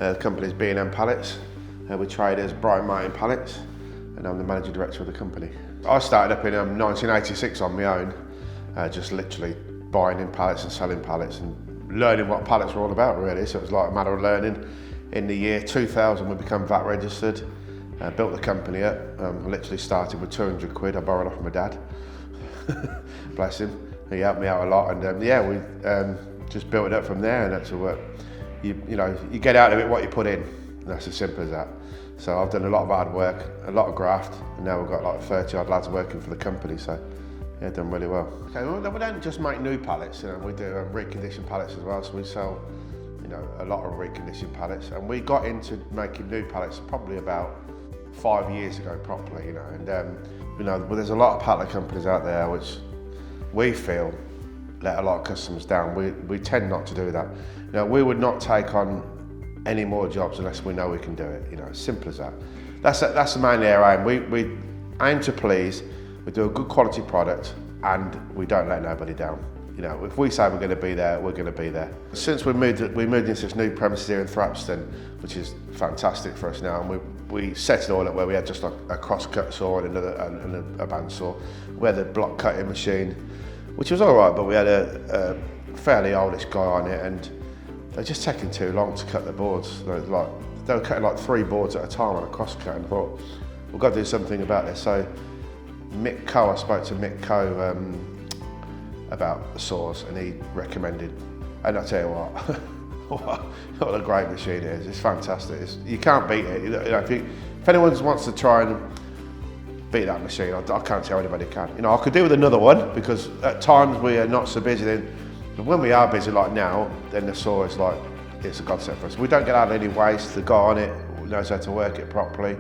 The company's B&M Pallets. We trade as Brian Martin Pallets, and I'm the managing director of the company. I started up in 1986 on my own, just literally buying in pallets and selling pallets and learning what pallets were all about, really. So it was like a matter of learning. In the year 2000, we became VAT registered, built the company up. I literally started with 200 quid. I borrowed off my dad. Bless him. He helped me out a lot, and yeah, we just built it up from there. And that's what you know, you get out of it what you put in. And that's as simple as that. So I've done a lot of hard work, a lot of graft, and now we've got like 30 odd lads working for the company. So yeah, done really well. Okay, well, we don't just make new pallets. We do reconditioned pallets as well. So we sell, a lot of reconditioned pallets, and we got into making new pallets probably about 5 years ago properly. And well, there's a lot of pallet companies out there which we feel let a lot of customers down. We tend not to do that. We would not take on any more jobs unless we know we can do it. As simple as that. That's mainly our aim. We aim to please. We do a good quality product, and we don't let nobody down. If we say we're going to be there, we're going to be there. Since we moved into this new premises here in Thrapston, which is fantastic for us now, and we set it all up where we had just a crosscut saw and a bandsaw. We had a block cutting machine, which was all right, but we had a fairly oldish guy on it, and they're just taking too long to cut the boards. They were cutting like 3 boards at a time on a crosscut, and I thought, we've got to do something about this. So I spoke to Mick Coe about the saws, and he recommended, and I tell you what, what a great machine it is. It's fantastic. You can't beat it. If anyone wants to try and beat that machine, I can't tell anybody can. I could do with another one, because at times we are not so busy. But when we are busy like now, then the saw is like, it's a godsend for us. We don't get out any waste. The guy on it knows how to work it properly.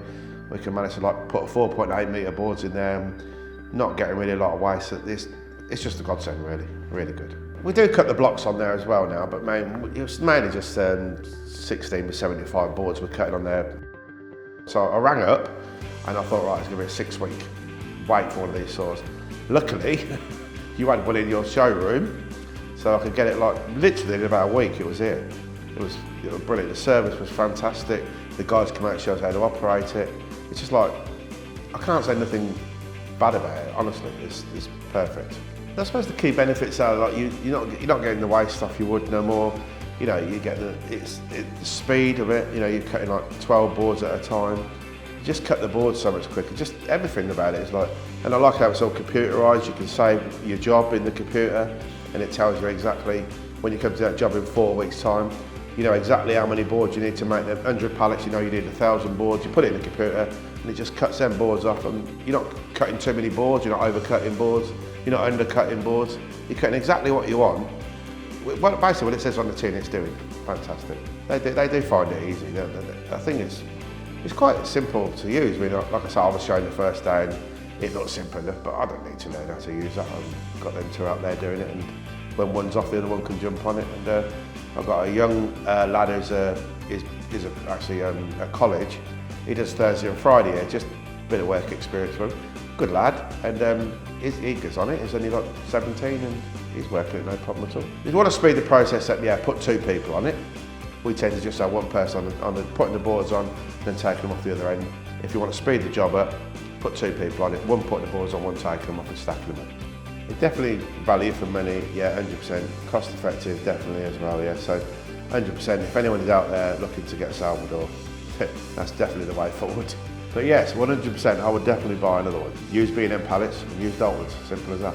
We can manage to put 4.8 metre boards in there, and not getting really a lot of waste. It's just a godsend, really, really good. We do cut the blocks on there as well now, but it was mainly just 16 to 75 boards we're cutting on there. So I rang up, and I thought, right, it's going to be a 6-week wait for one of these saws. Luckily, you had one in your showroom, so I could get it literally in about a week. It was here. It was brilliant. The service was fantastic. The guys come out and show us how to operate it. It's just I can't say nothing bad about it. Honestly, it's perfect. I suppose the key benefits are you're not getting the waste stuff you would no more. You get the speed of it. You're cutting 12 boards at a time. You just cut the boards so much quicker. Just everything about it is and I like how it's all computerised. You can save your job in the computer, and it tells you exactly when you come to that job in 4 weeks' time. You know exactly how many boards you need to make them. 100 pallets, you need 1,000 boards. You put it in the computer, and it just cuts them boards off. And you're not cutting too many boards. You're not overcutting boards. You're not undercutting boards. You're cutting exactly what you want. Well, basically, what it says on the tin, it's doing. Fantastic. They do find it easy. I think it's quite simple to use. Like I said, I was showing the first day, and it looks simple enough, but I don't need to learn how to use that. I've got them two out there doing it, and when one's off, the other one can jump on it. And I've got a young lad who's actually at college. He does Thursday and Friday here, just a bit of work experience for him. Good lad, and he gets on it. He's only 17, and he's working it no problem at all. If you want to speed the process up, yeah, put 2 people on it. We tend to just have one person putting the boards on, then taking them off the other end. If you want to speed the job up, put 2 people on it. One putting the boards on, one taking them off and stacking them up. It's definitely value for money, yeah, 100%. Cost effective, definitely as well, yeah. So 100%, if anyone is out there looking to get Salvador, that's definitely the way forward. But yes, 100%, I would definitely buy another one. Use B&M Pallets and use Daltons, simple as that.